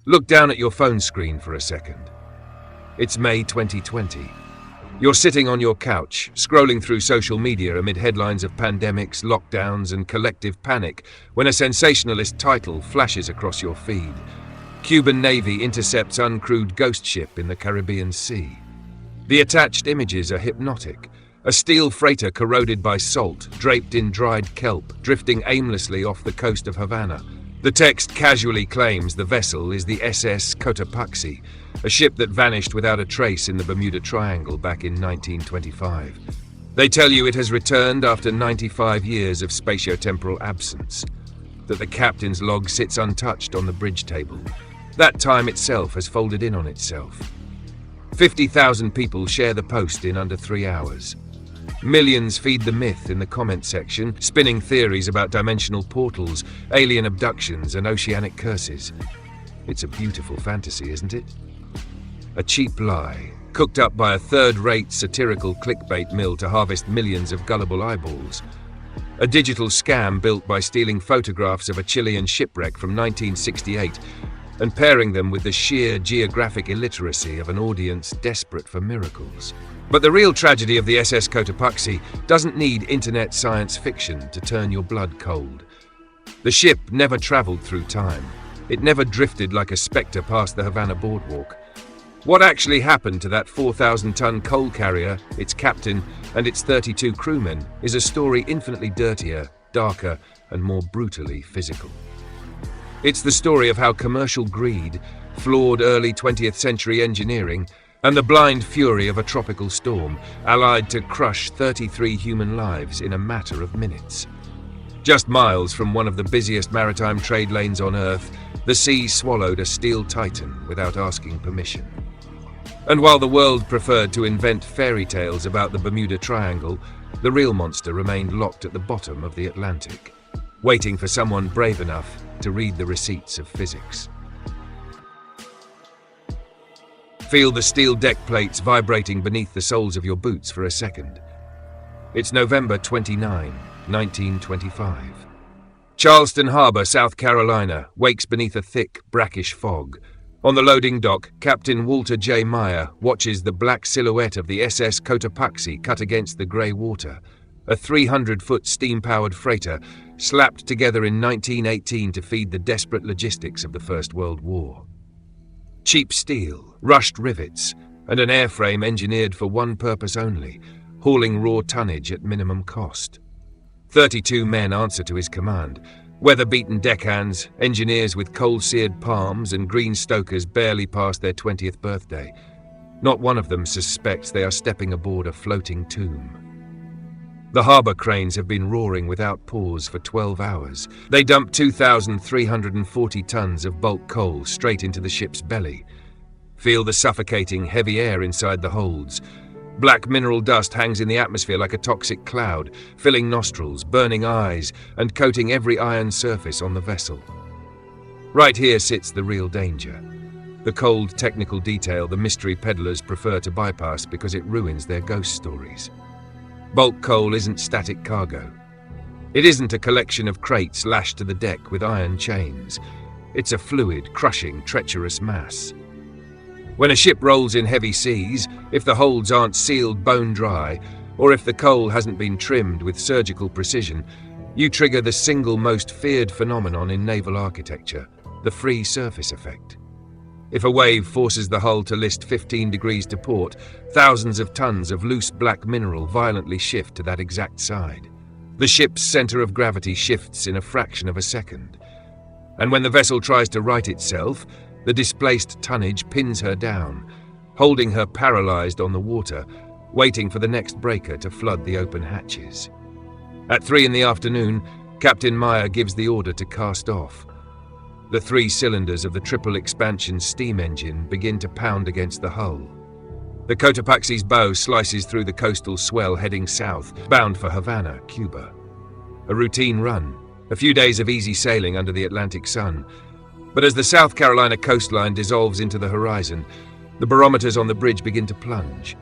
Look down at your phone screen for a second. It's May 2020. You're sitting on your couch, scrolling through social media amid headlines of pandemics, lockdowns, and collective panic, when a sensationalist title flashes across your feed. Cuban Navy intercepts uncrewed ghost ship in the Caribbean Sea. The attached images are hypnotic. A steel freighter corroded by salt, draped in dried kelp, drifting aimlessly off the coast of Havana. The text casually claims the vessel is the SS Cotopaxi, a ship that vanished without a trace in the Bermuda Triangle back in 1925. They tell you it has returned after 95 years of spatiotemporal absence, that the captain's log sits untouched on the bridge table. That time itself has folded in on itself. 50,000 people share the post in under 3 hours. Millions feed the myth in the comment section, spinning theories about dimensional portals, alien abductions, and oceanic curses. It's a beautiful fantasy, isn't it? A cheap lie, cooked up by a third-rate satirical clickbait mill to harvest millions of gullible eyeballs. A digital scam built by stealing photographs of a Chilean shipwreck from 1968 and pairing them with the sheer geographic illiteracy of an audience desperate for miracles. But the real tragedy of the SS Cotopaxi doesn't need internet science fiction to turn your blood cold. The ship never traveled through time. It never drifted like a spectre past the Havana boardwalk. What actually happened to that 4,000-ton coal carrier, its captain, and its 32 crewmen is a story infinitely dirtier, darker, and more brutally physical. It's the story of how commercial greed, flawed early 20th century engineering, and the blind fury of a tropical storm allied to crush 33 human lives in a matter of minutes. Just miles from one of the busiest maritime trade lanes on Earth, the sea swallowed a steel titan without asking permission. And while the world preferred to invent fairy tales about the Bermuda Triangle, the real monster remained locked at the bottom of the Atlantic, waiting for someone brave enough to read the receipts of physics. Feel the steel deck plates vibrating beneath the soles of your boots for a second. It's November 29, 1925. Charleston Harbor, South Carolina, wakes beneath a thick, brackish fog. On the loading dock, Captain Walter J. Meyer watches the black silhouette of the SS Cotopaxi cut against the grey water, a 300-foot steam-powered freighter slapped together in 1918 to feed the desperate logistics of the First World War. Cheap steel, rushed rivets, and an airframe engineered for one purpose only, hauling raw tonnage at minimum cost. 32 men answer to his command, weather-beaten deckhands, engineers with coal-seared palms, and green stokers barely past their 20th birthday. Not one of them suspects they are stepping aboard a floating tomb. The harbour cranes have been roaring without pause for 12 hours. They dump 2,340 tons of bulk coal straight into the ship's belly. Feel the suffocating, heavy air inside the holds. Black mineral dust hangs in the atmosphere like a toxic cloud, filling nostrils, burning eyes, and coating every iron surface on the vessel. Right here sits the real danger. The cold technical detail the mystery peddlers prefer to bypass because it ruins their ghost stories. Bulk coal isn't static cargo. It isn't a collection of crates lashed to the deck with iron chains. It's a fluid, crushing, treacherous mass. When a ship rolls in heavy seas, if the holds aren't sealed bone dry, or if the coal hasn't been trimmed with surgical precision, you trigger the single most feared phenomenon in naval architecture, the free surface effect. If a wave forces the hull to list 15 degrees to port, thousands of tons of loose black mineral violently shift to that exact side. The ship's center of gravity shifts in a fraction of a second. And when the vessel tries to right itself, the displaced tonnage pins her down, holding her paralyzed on the water, waiting for the next breaker to flood the open hatches. At 3 p.m, Captain Meyer gives the order to cast off. The 3 cylinders of the triple expansion steam engine begin to pound against the hull. The Cotopaxi's bow slices through the coastal swell heading south, bound for Havana, Cuba. A routine run, a few days of easy sailing under the Atlantic sun. But as the South Carolina coastline dissolves into the horizon, the barometers on the bridge begin to plunge.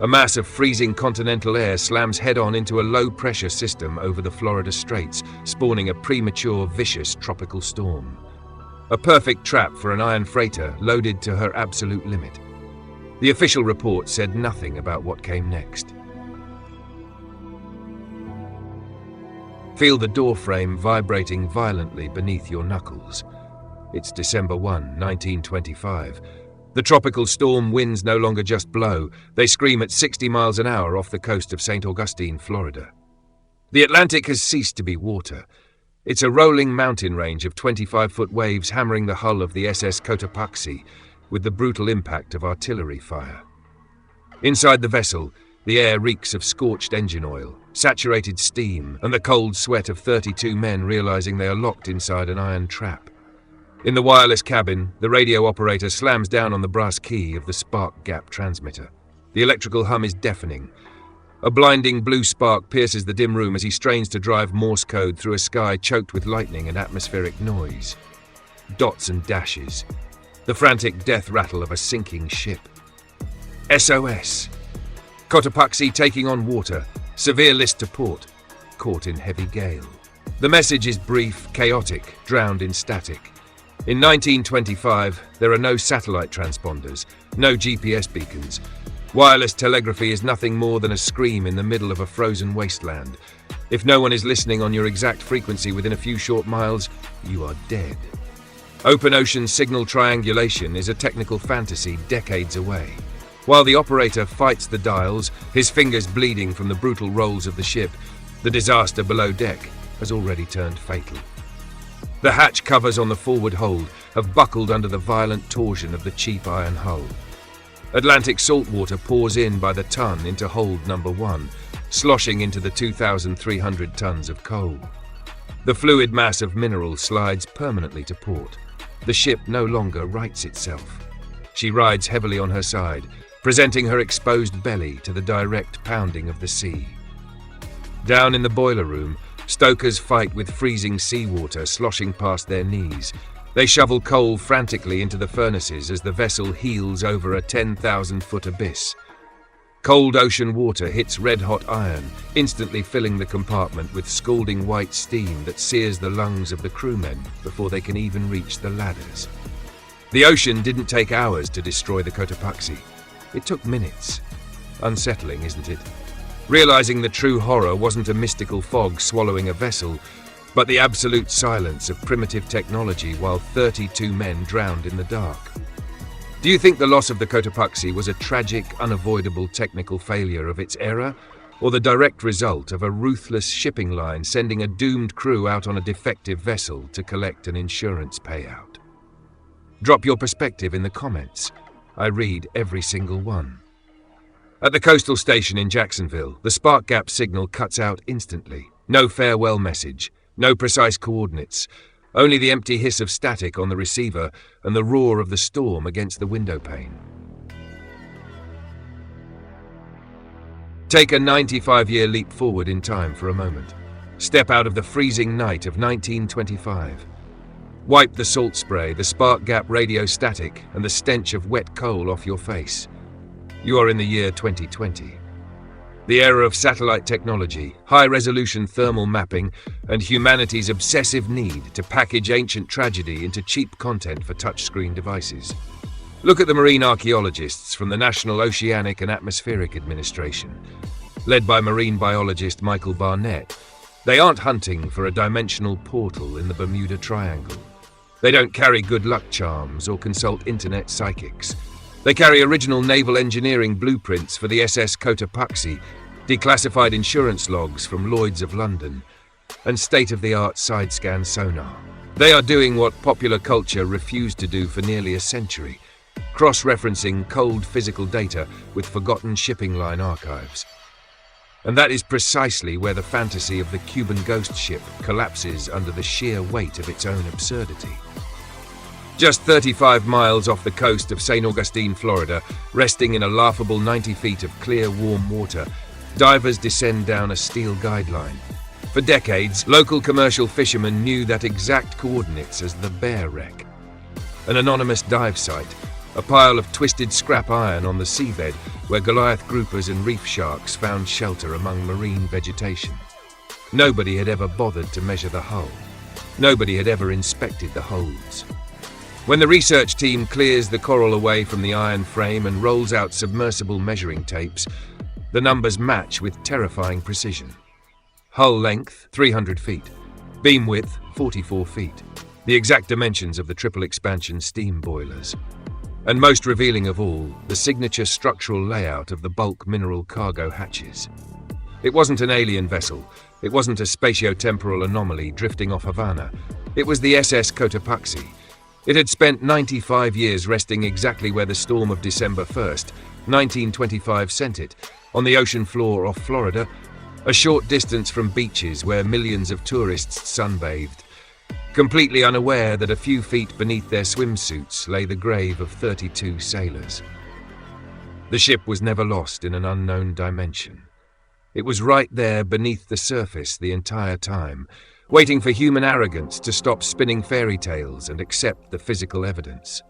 A mass of freezing continental air slams head-on into a low-pressure system over the Florida Straits, spawning a premature, vicious tropical storm. a perfect trap for an iron freighter loaded to her absolute limit. The official report said nothing about what came next. Feel the door frame vibrating violently beneath your knuckles. It's December 1, 1925. The tropical storm winds no longer just blow, they scream at 60 miles an hour off the coast of St. Augustine, Florida. The Atlantic has ceased to be water. It's a rolling mountain range of 25-foot waves hammering the hull of the SS Cotopaxi with the brutal impact of artillery fire. Inside the vessel, the air reeks of scorched engine oil, saturated steam, and the cold sweat of 32 men realizing they are locked inside an iron trap. In the wireless cabin, the radio operator slams down on the brass key of the spark gap transmitter. The electrical hum is deafening. A blinding blue spark pierces the dim room as he strains to drive Morse code through a sky choked with lightning and atmospheric noise. Dots and dashes. The frantic death rattle of a sinking ship. SOS. Cotopaxi taking on water. Severe list to port. Caught in heavy gale. The message is brief, chaotic, drowned in static. In 1925, there are no satellite transponders, no GPS beacons. Wireless telegraphy is nothing more than a scream in the middle of a frozen wasteland. If no one is listening on your exact frequency within a few short miles, you are dead. Open ocean signal triangulation is a technical fantasy decades away. While the operator fights the dials, his fingers bleeding from the brutal rolls of the ship, the disaster below deck has already turned fatal. The hatch covers on the forward hold have buckled under the violent torsion of the cheap iron hull. Atlantic saltwater pours in by the ton into hold number 1, sloshing into the 2,300 tons of coal. The fluid mass of mineral slides permanently to port. The ship no longer rights itself. She rides heavily on her side, presenting her exposed belly to the direct pounding of the sea. Down in the boiler room, stokers fight with freezing seawater sloshing past their knees. They shovel coal frantically into the furnaces as the vessel heels over a 10,000-foot abyss. Cold ocean water hits red-hot iron, instantly filling the compartment with scalding white steam that sears the lungs of the crewmen before they can even reach the ladders. The ocean didn't take hours to destroy the Cotopaxi. It took minutes. Unsettling, isn't it? Realizing the true horror wasn't a mystical fog swallowing a vessel, but the absolute silence of primitive technology while 32 men drowned in the dark. Do you think the loss of the Cotopaxi was a tragic, unavoidable technical failure of its era, or the direct result of a ruthless shipping line sending a doomed crew out on a defective vessel to collect an insurance payout? Drop your perspective in the comments. I read every single one. At the coastal station in Jacksonville, the spark gap signal cuts out instantly. No farewell message, no precise coordinates, only the empty hiss of static on the receiver and the roar of the storm against the window pane. Take a 95-year leap forward in time for a moment. Step out of the freezing night of 1925. Wipe the salt spray, the spark gap radio static, and the stench of wet coal off your face. You are in the year 2020. The era of satellite technology, high-resolution thermal mapping, and humanity's obsessive need to package ancient tragedy into cheap content for touchscreen devices. Look at the marine archaeologists from the National Oceanic and Atmospheric Administration. Led by marine biologist Michael Barnett, they aren't hunting for a dimensional portal in the Bermuda Triangle. They don't carry good luck charms or consult internet psychics. They carry original naval engineering blueprints for the SS Cotopaxi, declassified insurance logs from Lloyd's of London, and state-of-the-art side-scan sonar. They are doing what popular culture refused to do for nearly a century, cross-referencing cold physical data with forgotten shipping line archives. And that is precisely where the fantasy of the Cuban ghost ship collapses under the sheer weight of its own absurdity. Just 35 miles off the coast of St. Augustine, Florida, resting in a laughable 90 feet of clear, warm water, divers descend down a steel guideline. For decades, local commercial fishermen knew that exact coordinates as the Bear Wreck. An anonymous dive site, a pile of twisted scrap iron on the seabed where Goliath groupers and reef sharks found shelter among marine vegetation. Nobody had ever bothered to measure the hull. Nobody had ever inspected the holds. When the research team clears the coral away from the iron frame and rolls out submersible measuring tapes, the numbers match with terrifying precision. Hull length, 300 feet. Beam width, 44 feet. The exact dimensions of the triple expansion steam boilers. And most revealing of all, the signature structural layout of the bulk mineral cargo hatches. It wasn't an alien vessel. It wasn't a spatio-temporal anomaly drifting off Havana. It was the SS Cotopaxi. It had spent 95 years resting exactly where the storm of December 1st, 1925 sent it, on the ocean floor off Florida, a short distance from beaches where millions of tourists sunbathed, completely unaware that a few feet beneath their swimsuits lay the grave of 32 sailors. The ship was never lost in an unknown dimension. It was right there beneath the surface the entire time, waiting for human arrogance to stop spinning fairy tales and accept the physical evidence.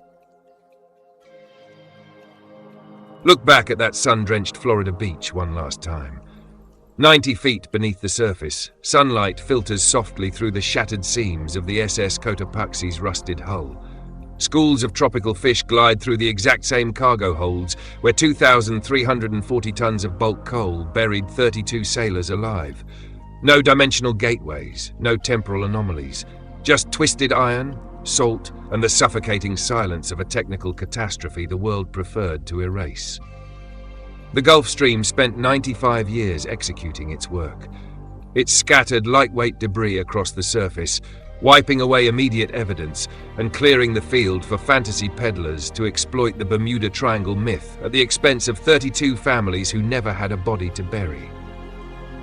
Look back at that sun-drenched Florida beach one last time. 90 feet beneath the surface, sunlight filters softly through the shattered seams of the SS Cotopaxi's rusted hull. Schools of tropical fish glide through the exact same cargo holds where 2,340 tons of bulk coal buried 32 sailors alive. No dimensional gateways, no temporal anomalies, just twisted iron, salt, and the suffocating silence of a technical catastrophe the world preferred to erase. The Gulf Stream spent 95 years executing its work. It scattered lightweight debris across the surface, wiping away immediate evidence and clearing the field for fantasy peddlers to exploit the Bermuda Triangle myth at the expense of 32 families who never had a body to bury.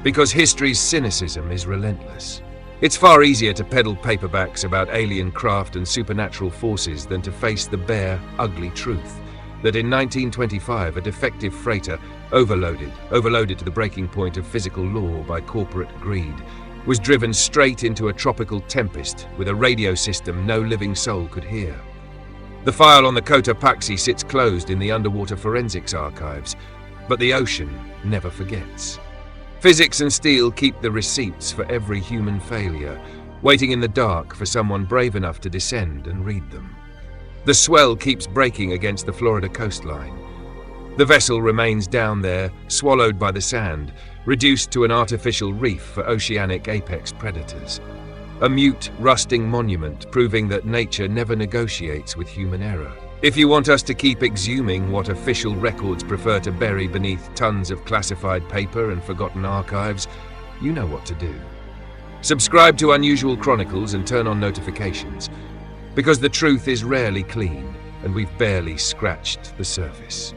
Because history's cynicism is relentless. It's far easier to peddle paperbacks about alien craft and supernatural forces than to face the bare, ugly truth that in 1925 a defective freighter, overloaded to the breaking point of physical law by corporate greed, was driven straight into a tropical tempest with a radio system no living soul could hear. The file on the Cotopaxi sits closed in the underwater forensics archives, but the ocean never forgets. Physics and steel keep the receipts for every human failure, waiting in the dark for someone brave enough to descend and read them. The swell keeps breaking against the Florida coastline. The vessel remains down there, swallowed by the sand, reduced to an artificial reef for oceanic apex predators. A mute, rusting monument proving that nature never negotiates with human error. If you want us to keep exhuming what official records prefer to bury beneath tons of classified paper and forgotten archives, you know what to do. Subscribe to Unusual Chronicles and turn on notifications, because the truth is rarely clean and we've barely scratched the surface.